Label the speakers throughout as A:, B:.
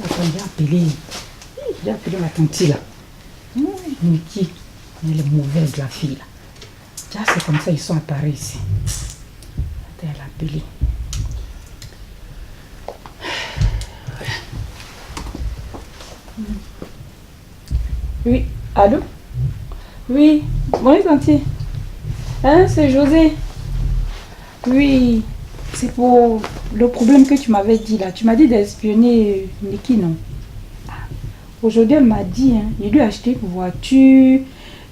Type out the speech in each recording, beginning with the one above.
A: Attends, j'ai appelé ma tante là. Niki, elle est mauvaise la fille là. Tiens, c'est comme ça, ils sont apparus ici. Attends, elle a appelé. Oui, allô? Oui, bonjour tante. Hein, c'est José. Oui, c'est pour le problème que tu m'avais dit là. Tu m'as dit d'espionner Niki, non? Aujourd'hui, elle m'a dit, hein, il lui a acheté une voiture.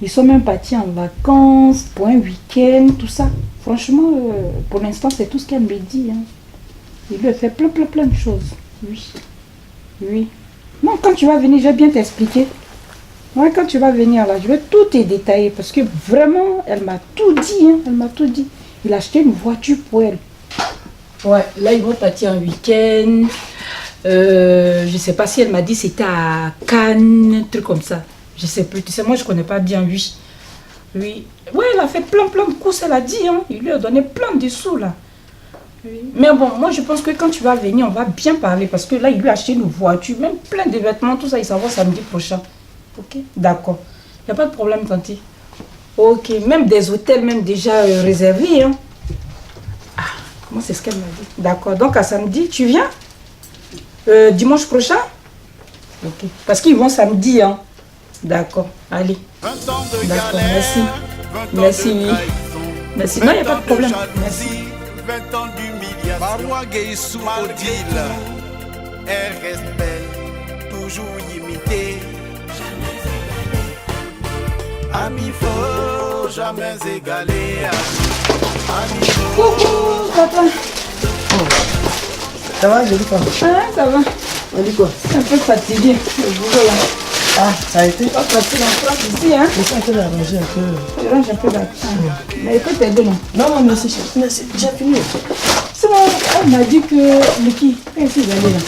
A: Ils sont même partis en vacances pour un week-end, tout ça. Franchement, pour l'instant, c'est tout ce qu'elle me dit. Hein. Il lui a fait plein de choses. Oui. Oui. Non, quand tu vas venir, je vais bien t'expliquer. Ouais, quand tu vas venir là, je vais tout te détailler parce que vraiment, elle m'a tout dit. Hein, elle m'a tout dit. Il a acheté une voiture pour elle. Ouais, là, ils vont partir en week-end. Je sais pas si elle m'a dit c'était à Cannes, un truc comme ça. Je sais plus. Tu sais, moi, je connais pas bien, oui. Oui. Ouais, elle a fait plein de courses, elle a dit. Hein. Il lui a donné plein de sous, là. Oui. Mais bon, moi, je pense que quand tu vas venir, on va bien parler parce que là, il lui a acheté une voiture, même plein de vêtements, tout ça, il s'en va samedi prochain. Ok, d'accord. Il n'y a pas de problème, tanti. Ok, même des hôtels, même déjà réservés. Hein. Ah, comment c'est ce qu'elle m'a dit? D'accord, donc à samedi, tu viens? Dimanche prochain? Ok, parce qu'ils vont samedi, hein. D'accord, allez. D'accord, merci. Merci, oui. Merci, non, il n'y a pas de problème. Merci.
B: 20 ans d'humiliation. Maroua Gueissou Odile. Elle reste belle, toujours imitée. Ami faux, jamais égalé.
A: Coucou, papa.
C: Ça va, je dis quoi?
A: Ah, ça va.
C: On dit quoi?
A: Un peu fatigué, le boulot là.
C: Ah, ça a été?
A: Pas facile en France ici, hein.
C: Je suis en train d'arranger un peu.
A: Je range un peu là. Mais il peut t'aider, non?
C: Non, merci, j'ai fini.
A: C'est bon, elle m'a dit que... Niki, qu'est-ce qu'il allait là?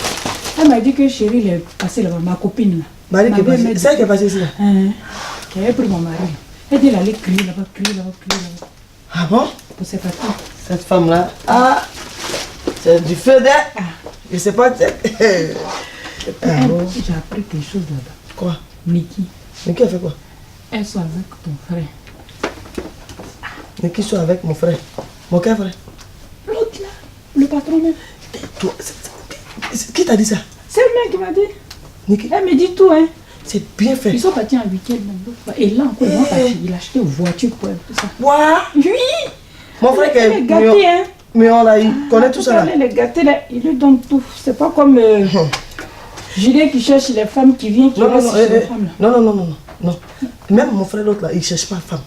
A: Elle m'a dit que chérie est passée là-bas, ma copine là.
C: Marie qui est passée, c'est elle qui est passée ici là?
A: Qui avait pris mon mari. Elle dit qu'elle allait crier là-bas.
C: Ah bon?
A: Pour ses papiers.
C: Cette femme-là, ah, c'est du feu d'air. Je sais pas.
A: J'ai appris quelque chose là-bas.
C: Quoi?
A: Niki.
C: Niki a fait quoi?
A: Elle soit avec ton frère.
C: Niki soit avec mon frère. Mon quel frère?
A: L'autre là, le patron même.
C: Toi, qui t'a dit ça?
A: C'est le mec qui m'a dit.
C: Niki?
A: Elle me dit tout, hein.
C: C'est bien fait.
A: Ils sont partis en week-end même. Et là encore, il a acheté une voiture pour elle, tout ça.
C: Quoi?
A: Oui.
C: Mon frère qui est
A: gâté, hein.
C: Mais on l'a, il connaît tout ça là.
A: Elle est gâtée là, il lui donne tout. C'est pas comme Julien qui cherche les femmes qui viennent, qui restent chez les femmes là.
C: Non. Même mon frère l'autre là, il cherche pas de femme.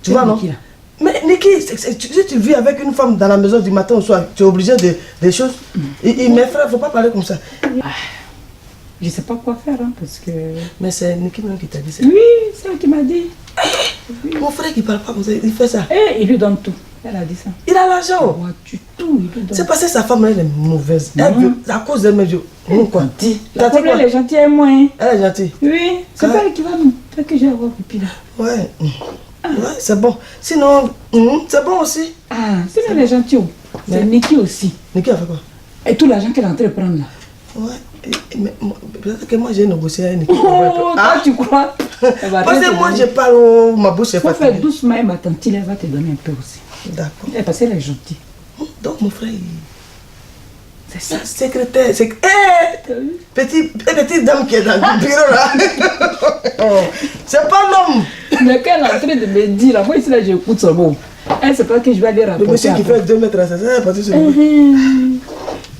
C: Tu vois, non? Mais Niki, si tu vis avec une femme dans la maison du matin au soir, tu es obligé de des choses. Et mes frères, faut pas parler comme ça.
A: Je sais pas quoi faire, hein, parce que...
C: Mais c'est Niki même qui t'a dit ça.
A: Oui, c'est elle qui m'a dit.
C: Oui. Mon frère qui parle pas comme ça, il fait ça.
A: Et il lui donne tout. Elle a dit ça.
C: Il a l'argent.
A: Tout, il lui donne.
C: C'est parce que sa femme, elle est mauvaise. Elle veut, à cause d'elle-même, quoi.
A: La femme, elle est gentille et moi. Hein.
C: Elle est gentille.
A: Oui, c'est pas elle qui va nous faire que j'ai avoir pipi là.
C: Ouais. Ouais, c'est bon. Sinon, c'est bon aussi.
A: Ah, c'est elle est gentille. C'est Niki aussi.
C: Niki a fait quoi?
A: Et tout l'argent qu'elle est en train de prendre là.
C: Ouais. Mais peut-être que moi j'ai négocié avec Niki.
A: Oh, toi tu crois?
C: Parce que moi je parle, ma bouche est
A: fatiguée. Faut faire doucement et ma tante, elle va te donner un peu aussi.
C: D'accord.
A: Parce qu'elle est gentille.
C: Donc mon frère,
A: c'est ça.
C: Secrétaire, c'est... petite dame qui est dans le bureau là. C'est pas l'homme.
A: Mais qu'elle est en train de me dire, moi ici là j'écoute son mot. Elle sait pas que je vais aller rapporter.
C: Le monsieur qui fait 2 mètres à ça, c'est parti sur le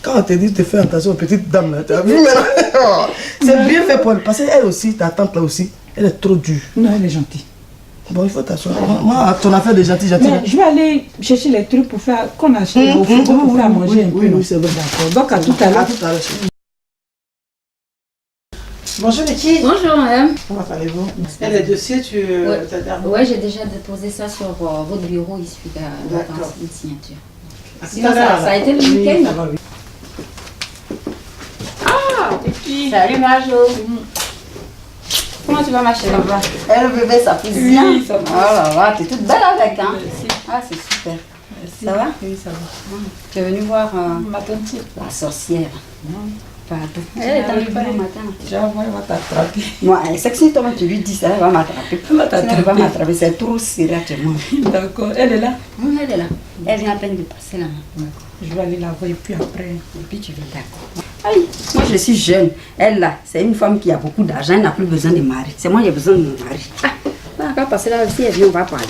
C: Quand on te dit de faire attention aux petites dames là, tu as vu maintenant? C'est bien fait pour elle, parce qu'elle aussi, ta tante là aussi, elle est trop dure.
A: Non, elle est gentille.
C: Bon, il faut t'asseoir. Moi, ton affaire de gentil.
A: Mais je vais aller chercher les trucs pour faire, qu'on a acheté au frigo pour faire manger un peu.
C: Oui, c'est bon.
A: D'accord. Donc à tout à l'heure.
C: Bonjour Niki.
D: Bonjour madame.
C: Comment allez-vous? Et les dossiers,
D: Oui, j'ai déjà déposé ça sur votre bureau, il suffit d'attendre une signature. Sinon, ça a été le week-end. Ah, salut Marjo. Comment tu vas ma chérie? Le bébé, ça pousse bien. Oh là là, t'es toute belle avec, hein? Ah, c'est super.
A: Merci.
D: Ça va?
A: Oui, ça va.
D: Tu es venue voir
A: ma tante,
D: la sorcière. Pardon. Elle est arrivée le matin.
A: Genre, moi, elle va t'attraper.
D: Moi, c'est que si toi tu lui dis ça, elle va m'attraper.
A: Elle va t'attraper.
D: Elle va m'attraper, c'est trop serré actuellement.
A: D'accord, elle est là.
D: Oui, elle est là. Elle vient à peine de passer là.
A: Je vais aller la voir et puis après.
D: Et puis tu viens, d'accord. Aïe, moi je suis jeune. Elle là, c'est une femme qui a beaucoup d'argent, elle n'a plus besoin de mari. C'est moi qui ai besoin de mon mari. Ah, on va passer là aussi, elle vient, on va parler.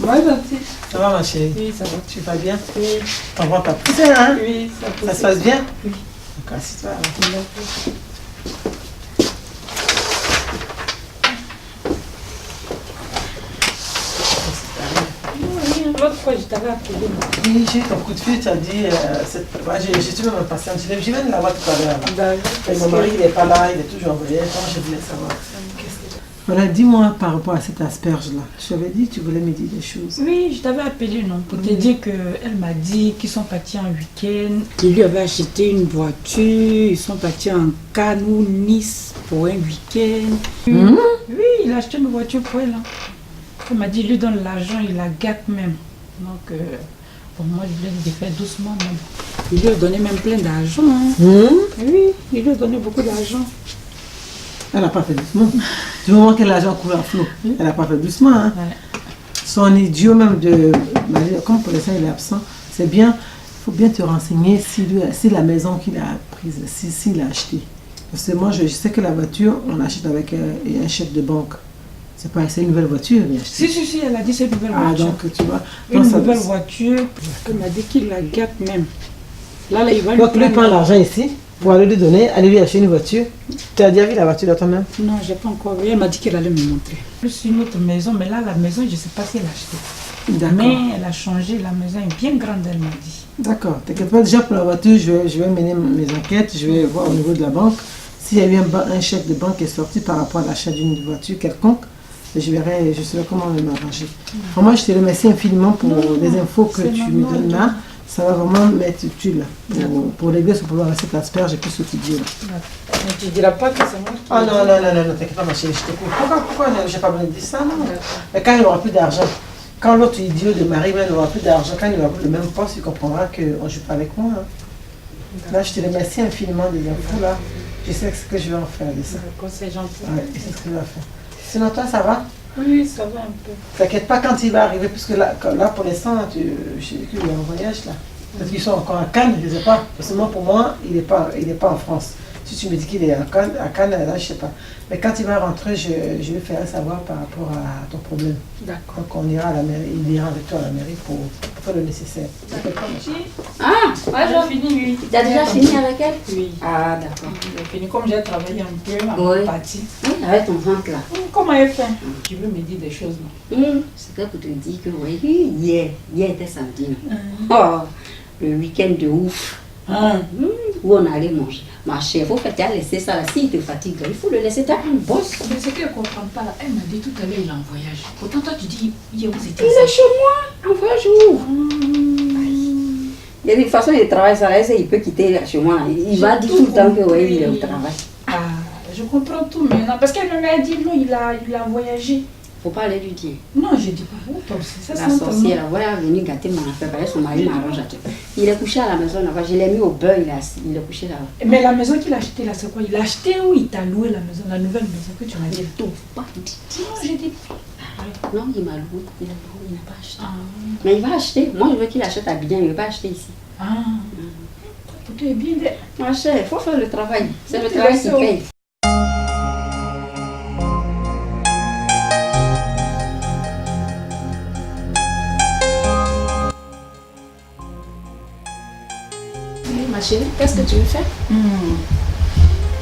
A: Moi, gentil.
C: Ça va ma chérie?
A: Oui, ça va.
C: Tu vas bien?
A: Oui.
C: T'envoies ta poussière, hein?
A: Oui, ça
C: Ça se passe bien?
A: Oui.
C: D'accord, assis-toi.
A: L'autre fois, je t'avais appelé.
C: Oui, j'ai eu ton coup de fil, tu as dit, je suis même impatiente. Je viens de la voir tout à l'heure. Mais mon mari, il n'est pas là, il est toujours en voyage, donc je voulais savoir. Voilà, dis-moi par rapport à cette asperge-là. Je t'avais dit que tu voulais me dire des choses.
A: Oui, je t'avais appelé, non, pour te dire qu'elle m'a dit qu'ils sont partis en week-end. Il lui avait acheté une voiture, ils sont partis en Cannes ou Nice pour un week-end. Oui, il a acheté une voiture pour elle. Hein. Elle m'a dit, il lui donne l'argent, il la gâte même. Donc, pour moi, je voulais lui faire doucement même. Il lui a donné même plein d'argent. Hein. Oui, il lui a donné beaucoup d'argent.
C: Elle n'a pas fait doucement. Du moment que l'argent coule à flot, elle n'a pas fait doucement. Hein.
A: Ouais.
C: Son idiot même de... Comme pour l'instant il est absent, c'est bien, il faut bien te renseigner si la maison qu'il a prise, s'il a acheté. Parce que moi, je sais que la voiture, on l'achète avec un chèque de banque. C'est une nouvelle voiture, bien acheté.
A: Si, elle a dit c'est une nouvelle voiture.
C: Donc, tu vois.
A: Une nouvelle voiture, elle m'a dit qu'il la gâte même. Là, il va lui
C: donc, lui prend l'argent ici, pour aller lui donner, aller lui acheter une voiture. Tu as déjà vu la voiture de toi-même?
A: Non, je n'ai pas encore vu. Elle m'a dit qu'elle allait me montrer. Plus une autre maison, mais là, la maison, je ne sais pas si elle a acheté. Mais elle a changé, la maison est bien grande, elle m'a dit. D'accord,
C: t'inquiète pas, déjà pour la voiture, je vais mener mes enquêtes, je vais voir au niveau de la banque. S'il y a eu un chèque de banque qui est sorti par rapport à l'achat d'une voiture quelconque, je verrai, je saurai comment m'arranger. Moi, je te remercie infiniment pour les infos que tu me donnes là. Ça va vraiment m'être utile pour régler ce problème avec cette asperge et puis ce studio là.
A: Mais tu ne diras pas que c'est moi qui...
C: Ah non, t'inquiète pas ma chérie, je t'écoute. Pourquoi j'ai pas besoin de dire ça, non? Mais quand il n'aura plus d'argent, quand l'autre idiot de Marie n'aura plus d'argent, quand il n'aura plus le même poste, il comprendra qu'on ne joue pas avec moi. Hein. Là, je te remercie infiniment des infos là. Je sais ce que je vais en faire de ça.
A: C'est gentil.
C: Ouais, je sais ce que je vais faire. Sinon, toi, ça va?
A: Oui, ça va un peu.
C: T'inquiète pas quand il va arriver, puisque là pour l'instant, je sais qu'il est en voyage là. Peut-être qu'ils sont encore à Cannes, je ne sais pas. Personnellement, pour moi, il n'est pas en France. Si tu me dis qu'il est à Cannes, là, je ne sais pas. Mais quand il va rentrer, je lui ferai savoir par rapport à ton problème.
A: D'accord.
C: Donc on ira à la mairie, il ira avec toi à la mairie pour faire le nécessaire.
D: Ah,
A: j'ai fini, oui.
D: Tu as déjà fini avec elle?
A: Oui.
D: Ah, d'accord.
A: J'ai fini, comme j'ai travaillé un peu, ma partie.
D: Avec ton ventre là.
A: Comment elle fait? Tu veux me dire des choses, non?
D: C'était pour te dire que, oui, hier était samedi. Oh, le week-end de ouf. Où on allait manger. Ma chère, faut que tu as laissé ça là. S'il te fatigue, il faut le laisser. Tu as une bosse.
A: Mais c'est qu'elle ne comprend pas là. Elle m'a dit tout à l'heure, il est en voyage. Pourtant, toi, tu dis, hier, vous étiez
D: il est chez moi, en voyage où? Il y a des façons de travailler ça là. Il peut quitter chez moi. Il va dire tout le temps que oui, il est au travail.
A: Ah, je comprends tout maintenant. Parce qu'elle m'a dit, non, il a voyagé.
D: Faut pas aller lui dire.
A: Non, je dis pas.
D: La sorcière, voilà, elle est venue gâter mon affaire. Parce que son mari m'arrange à tout. Il est couché à la maison là-bas. Je l'ai mis au beurre, il est couché là-bas.
A: Mais la maison qu'il a achetée là, c'est quoi? Il a acheté ou il t'a loué la maison, la nouvelle maison que tu m'as dit?
D: Tout. Pas dit.
A: Non, j'ai dit.
D: Non, il m'a loué. Il n'a pas acheté. Mais il va acheter. Moi, je veux qu'il achète à bien. Il ne veut pas acheter ici.
A: Tout est bien.
D: Ma chère, il faut faire le travail. C'est le travail qui paye.
E: Ma chérie, qu'est-ce que tu veux faire?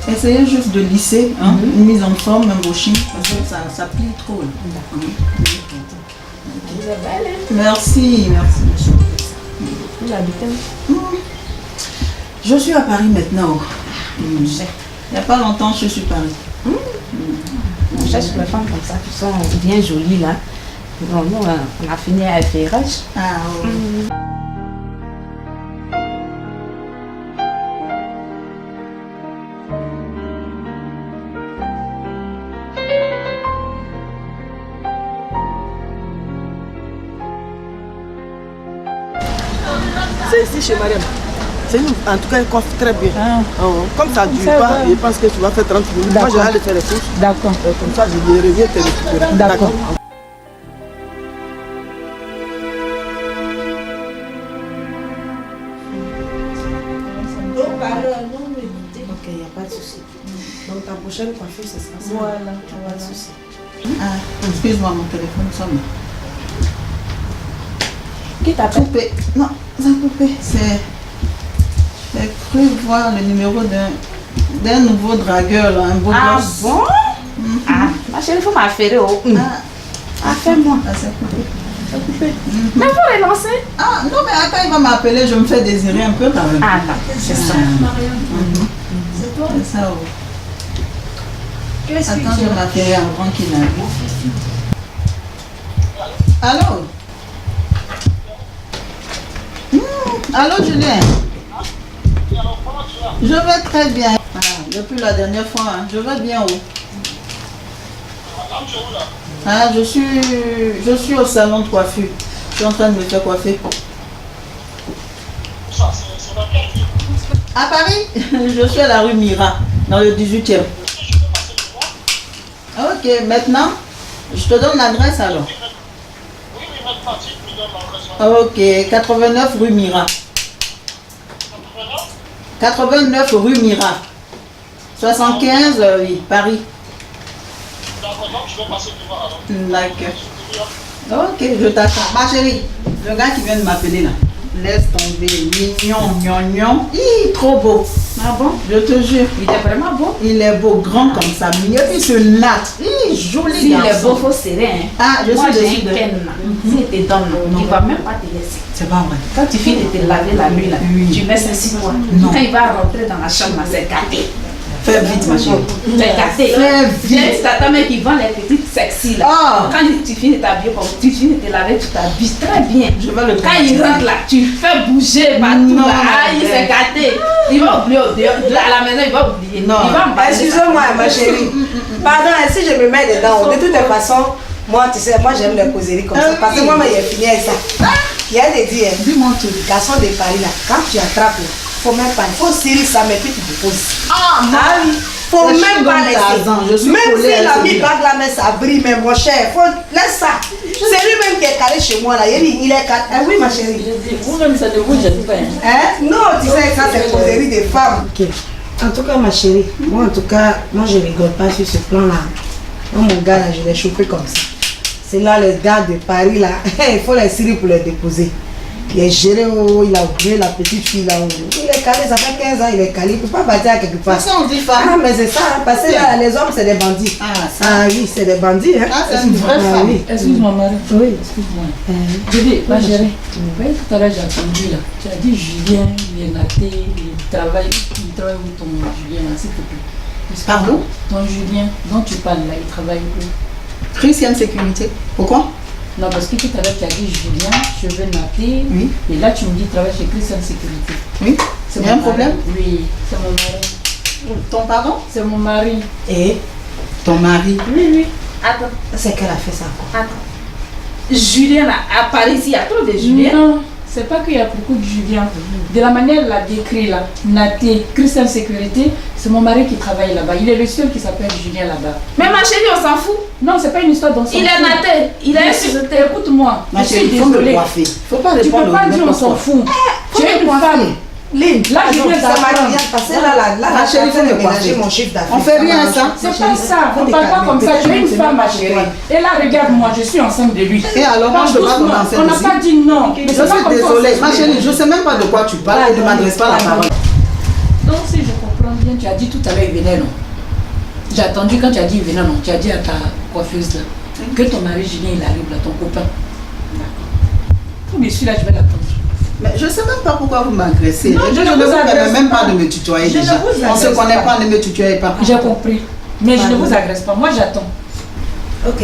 F: Essayez juste de lisser, hein, une mise en forme, un washing, parce que ça plie trop. Merci, monsieur.
E: Vous habitez où?
F: Je suis à Paris maintenant. Il n'y a pas longtemps je suis à Paris.
E: On cherche les femmes comme ça qui sont bien jolies là. Bon, nous, on a fini à Ferrage.
F: Ah oui.
C: C'est ici chez Mariam. C'est en tout cas, elle coiffe très bien. Comme ça ne dure
A: Ça
C: pas,
A: va.
C: je pense que tu vas faire 30 minutes. Moi, je vais aller faire les courses.
A: D'accord.
C: Comme ça, je reviens te récupérer.
A: D'accord.
C: Ok, il n'y a pas de souci. Donc ta prochaine coiffure, ce sera ça.
A: Voilà.
C: Il n'y a pas de souci.
F: Ah, excuse-moi, mon téléphone sonne.
A: Qui t'appelle?
F: Coupé. Non, ça a coupé. J'ai cru voir le numéro d'un nouveau dragueur, là, un beau
E: Ah
F: gosse.
E: bon? Ah, ma chérie, il faut m'affairer. Oh. Ah, fais-moi.
F: Ah, c'est coupé. C'est coupé.
E: Mais faut relancer.
F: Ah, non, mais attends, il va m'appeler, je me fais désirer un peu quand même.
E: Ah, non, c'est ça.
F: C'est toi? C'est ça, oui. Attends, je vais m'appeler avant qu'il arrive. Allô? Allô, Julien? Je vais très bien. Ah, depuis la dernière fois, hein, je vais bien. Oh. Ah, je suis au salon de coiffure. Je suis en train de me faire coiffer. À Paris? Je suis à la rue Mira, dans le 18e. Ok, maintenant, je te donne l'adresse alors. Ok, 89 rue Mira. 89 rue Mira. 75, oui, Paris.
G: D'accord, donc je vais passer devant alors.
F: D'accord. Ok, je t'attends. Ma chérie, le gars qui vient de m'appeler là, laisse tomber, mignon, gnognon. Hi, trop beau.
E: Ah bon?
F: Je te jure.
E: Il est vraiment beau.
F: Il est beau, grand comme ça, mignon. Et puis ce natte. Hi, joli
E: S'il est
F: garçon.
E: beau, faut serrer. Hein.
F: Ah, je
E: Moi,
F: suis
E: j'ai
F: dessus
E: une
F: de...
E: peine. Si il te donne, il ne va même pas te laisser.
F: C'est pas vrai.
E: Quand tu finis de te laver la nuit, là,
F: Oui.
E: tu laisses ainsi toi.
F: Non.
E: Quand il va rentrer dans la chambre, là, c'est gâté.
F: Fais vite, ma chérie.
E: C'est gâté.
F: Fais
E: J'ai
F: vite.
E: une tata même qui vend les petites sexy là.
F: Ah.
E: Quand tu finis de t'habiller, comme tu finis de te laver, tu t'habilles très bien.
F: Je vais le
E: Quand il rentre là, tu fais bouger partout
F: Non,
E: là. Aïe,
F: non,
E: c'est gâté. Il va oublier au dehors. À la maison, il va oublier.
F: Non.
E: Il va emballer.
C: Excusez-moi, ma chérie. Pardon, si je me mets dedans, de toutes les façons, moi, tu sais, moi j'aime les causeries comme ça.
F: Ah
C: Parce que
F: oui.
C: moi, il a fini avec ça. Il y a des dire,
F: Dis-moi tout.
C: garçon de Paris là, quand tu attrapes là, faut même pas, il faut serrer ça, mais puis tu déposes.
F: Ah, non.
C: Ah oui, faut
F: Je suis
C: même pas
F: comme
C: laisser.
F: Tarzan, je suis
C: Même
F: collée
C: si
F: à
C: la
F: celui-là.
C: bague là, mais ça brille, mais mon cher, faut, laisse ça. C'est lui-même qui est calé chez moi là, il est calé. Ah oui, ma chérie.
A: Vous-même, ça ne vous gêne pas.
C: Hein? Non, tu sais, ça c'est causerie des femmes. Ok. En tout cas, ma chérie, moi en tout cas, moi je rigole pas sur ce plan-là. Moi, mon gars là, je l'ai chopé comme ça. C'est là les gars de Paris là, il faut les serrer pour les déposer. Il est géré, il a oublié la petite fille là. Il est calé, ça fait 15 ans, il est calé, il ne peut pas partir à quelque part.
F: Ça, on dit femme.
C: Ah, mais c'est ça, hein, parce que là, les hommes c'est des bandits.
F: Ah, ça.
C: Ah oui, c'est des bandits. Hein.
F: Ah, c'est une vraie
C: Ah,
F: femme.
C: oui.
A: Excuse-moi, Marie.
C: Oui.
A: Excuse-moi. Je dis, ma chérie, vous voyez tout à l'heure, j'ai entendu là. Tu as dit Julien, il est naté, il travaille où ton Julien là, s'il te plaît.
F: Pardon?
A: Ton Julien dont tu parles là, il travaille où?
F: Christiane Sécurité. Pourquoi?
A: Non, parce que tout à l'heure, tu as dit Julien, cheveux nattés.
F: Oui.
A: Et là, tu me dis qu'il travaille chez Christian Sécurité.
F: Oui.
A: C'est
F: Il y a
A: mon
F: un problème?
A: mari. Oui, c'est mon mari.
F: Ton pardon?
A: C'est mon mari.
C: Et
F: Ton mari.
A: Oui, oui.
E: Attends,
C: c'est qu'elle a fait ça.
E: attends. Julien là, à Paris, il y a trop de Julien.
A: Non, c'est pas qu'il y a beaucoup de Julien. De la manière elle l'a décrit là, naté, Christian Sécurité, c'est mon mari qui travaille là-bas. Il est le seul qui s'appelle Julien là-bas.
E: Mais ma chérie, on s'en fout.
A: Non, c'est pas une histoire dans son
E: Il est naté, il est société.
A: Écoute-moi,
F: Ma
A: je suis
F: chérie, il faut me
A: désolée.
F: coiffer. Il ne faut pas
A: Tu
F: répondre
A: peux pas dire on
F: n'importe
A: s'en
F: quoi.
A: fout. Tu es une femme.
C: Lynn,
A: Là, je viens
C: ça m'a
A: d'apprendre.
C: bien passé là,
F: Ma chérie, faut
C: de
F: me
C: ménager
F: coiffer.
C: mon chiffre d'affaires.
F: On fait rien, ça.
A: C'est pas ça, on parle pas comme ça. Tu es une femme, ma chérie. Et là, regarde-moi, je suis enceinte de lui.
F: Et alors, moi, je peux pas
A: Doucement,
F: commencer
A: on n'a
F: ici.
A: pas dit non.
F: Je suis désolée. Ma chérie, je ne sais même pas de quoi tu parles et ne m'adresse pas la parole.
A: Donc, si je comprends bien, tu as dit tout à l'heure, il venait, non? J'ai attendu quand tu as dit il venait, non? Tu as dit à ta coiffeuse là que ton mari Julien, il arrive là, ton copain. Pour me suivre là, je vais l'attendre.
F: Mais je ne sais même pas pourquoi vous m'agressez.
A: Non,
F: Je
A: je
F: ne
A: ne
F: vous
A: vous
F: permets
A: agresse
F: même
A: pas.
F: pas de me tutoyer
A: Je ne
F: déjà.
A: vous
F: On ne se
A: agresse
F: connaît
A: pas.
F: pas, ne me tutoyez pas.
A: J'ai compris. Mais je ne vous agresse pas. Moi, j'attends.
C: Ok,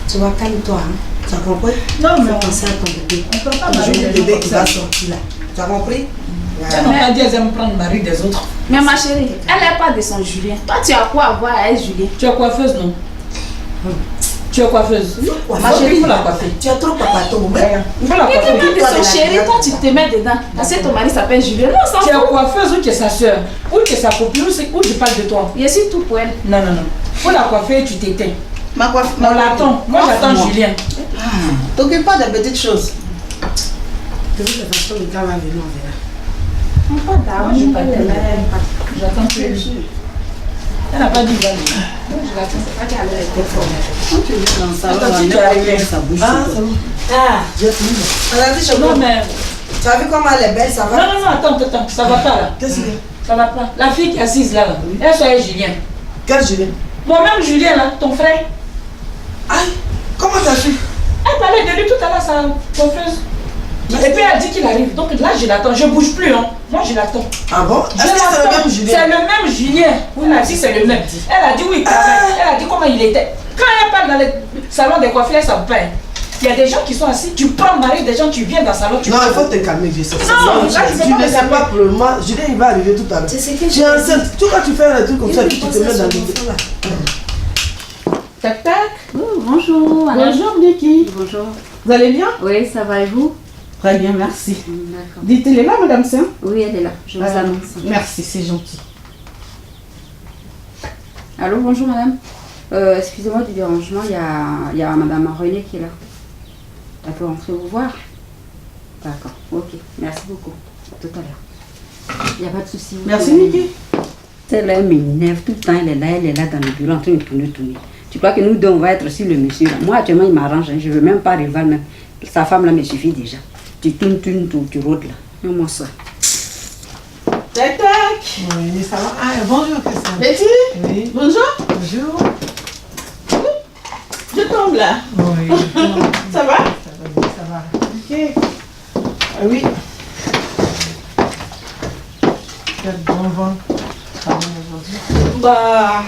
C: tu vois, calme-toi. Hein. Tu as compris?
A: Non, mais
C: Faut penser à ton bébé.
A: on ne peut pas
C: Ton
A: marier
C: joli
A: les
C: bébé
A: gens
C: qui
A: comme
C: va
A: ça.
C: sortir là. Tu as compris?
A: Ça n'a pas dit qu'elles aiment prendre le mari des autres.
E: Mais ma chérie, elle n'est pas de son Julien. Toi, tu as quoi à voir avec Julien?
A: Tu es coiffeuse, non? Tu es coiffeuse.
C: Ma chérie,
A: il faut la coiffer.
C: Tu as trop papato.
A: Il faut la coiffer.
E: Tu es son chéri, toi tu te mets dedans. Parce que ton mari s'appelle Julien. Non, ça
A: Tu es coiffeuse ou tu es sa soeur, ou tu es sa copine, ou je parle de toi.
E: Je suis tout pour elle.
A: Non. Faut la coiffer et tu t'éteins.
F: Ma coiffe.
A: On l'attend. Moi j'attends Julien.
F: T'occupe pas des petites choses.
C: De toute façon, le gars va venir, on verra.
A: Moi je parle de j'attends que lui. Elle n'a pas dit il va venir. Je l'attends. C'est pas qu'elle est trop.
F: Tu viens dans le salon,
A: Attends,
F: on
A: tu
F: a
A: arrives.
F: pas sa bouche.
C: Ah, c'est bon.
A: Ah,
C: J'ai fini.
F: Regardez, je
A: non mais.
C: Tu as vu comment elle est belle, ça va?
A: Non, attends, ça va pas là.
C: Qu'est-ce qu'il y a?
A: Ça va pas. La fille qui est assise là, elle soit Julien.
C: Quel Julien?
A: Moi-même Julien là, ton frère.
C: Aïe, comment t'as su?
A: Elle parlait de lui tout à l'heure, sa coiffeuse. Et puis elle dit qu'il arrive. Donc là, je l'attends. Je bouge plus, hein. Moi, je l'attends.
C: Ah bon?
A: Je
C: Est-ce que c'est le
A: l'attends.
C: même Julien?
A: C'est le même Julien. Elle a dit c'est le même. Elle a dit oui, quand même. Elle a dit comment il était. Quand elle parle dans le salon des coiffeurs, ça me peine. Il y a des gens qui sont assis. Tu prends le mari des gens, tu viens dans le salon.
C: Non, il faut te calmer, je sais.
A: Non, là, je sais
C: tu
A: pas
C: ne
A: me
C: sais
A: calmer.
C: pas pour le moment. Julien, il va arriver tout à l'heure.
E: C'est ce que
C: Tu es
E: j'ai
C: enceinte. Tu vois, quand tu fais un truc comme ça, tu te mets dans le.
E: Tac tac.
D: Oh, bonjour, madame.
E: Bonjour Niki.
D: Bonjour.
E: Vous allez bien?
D: Oui, ça va et vous?
E: Très bien, merci.
D: D'accord.
E: Dites, elle est là, madame Saint?
D: Oui, elle est là. Je vous annonce.
E: Merci, c'est gentil.
D: Allô, bonjour madame. Excusez-moi du dérangement, il y a madame Renée qui est là. Elle peut rentrer vous voir? D'accord, ok. Merci beaucoup. À tout à l'heure. Il n'y a pas de souci.
E: Merci Niki.
D: Celle-là, elle m'énerve tout le temps. Elle est là dans le bureau en train de tourner. Tu crois que nous deux, on va être sur le monsieur là? Moi, actuellement, il m'arrange. Hein. Je ne veux même pas rival même. Sa femme là me suffit déjà. Tu tournes, tu rôdes là. Moi ça.
E: Tac tac.
C: Oui, ça va. Ah, bonjour, Christian.
E: Betty?
C: Oui.
E: Bonjour.
C: Bonjour.
E: Je tombe là.
C: Oui.
E: Ça va?
C: Ça va. Ok. Ah oui. Quel bon vent. Travailler aujourd'hui.
E: Bah.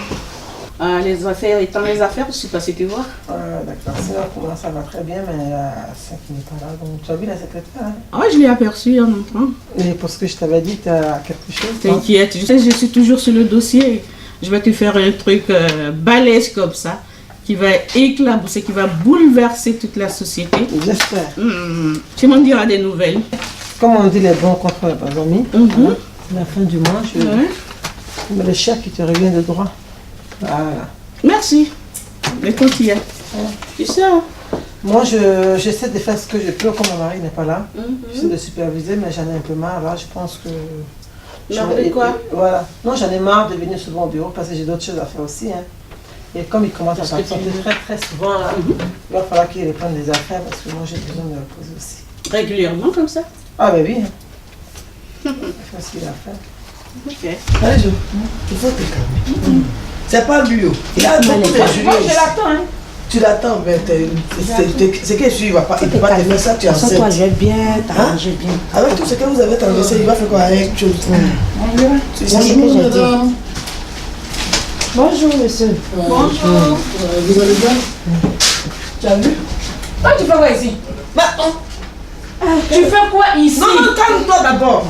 E: Les affaires étant les affaires, je sais pas si tu vois.
C: D'accord. C'est là, pour moi, ça va très bien, mais c'est qui n'est pas là. Donc, tu as vu la secrétaire? Hein?
E: Ah, je l'ai aperçu en entrant.
C: Et parce que je t'avais dit, tu as quelque chose?
E: T'inquiète, je sais, je suis toujours sur le dossier. Je vais te faire un truc balèze comme ça, qui va éclabousser, qui va bouleverser toute la société.
C: J'espère.
E: Tu m'en diras des nouvelles.
C: Comme on dit, les bons contre les bons amis. La fin du mois, je mets le chèque qui te revient de droit. Voilà.
E: Merci. Mais continue. Tu sais, hein?
C: Moi, j'essaie de faire ce que je peux, comme mon mari n'est pas là. J'essaie de superviser, mais j'en ai un peu marre. Là, je pense que...
E: Marre de quoi?
C: Voilà. Non, j'en ai marre de venir souvent au bureau parce que j'ai d'autres choses à faire aussi. Hein. Et comme il commence à partir très souvent, là, il va falloir qu'il reprenne des affaires parce que moi, j'ai besoin de me reposer aussi.
E: Régulièrement comme ça?
C: Ah, ben oui. Il faut ce qu'il a à faire.
E: Ok.
C: Allez, il faut te calmer. C'est pas lui. Il a beaucoup de Julien.
A: Moi, je l'attends, hein.
C: Tu l'attends, mais c'est que je suis, il ne va pas te faire ça, tu es enceinte.
H: Toi, je vais bien t'arranger bien.
C: Avec tout ce que vous avez traversé, il va faire quoi avec chose?
H: C'est ce que j'ai dit. Bonjour, monsieur.
A: Bonjour.
C: Vous allez bien?
A: Tu as vu? Toi, tu fais quoi ici? Tu fais quoi ici?
C: Non, calme-toi d'abord.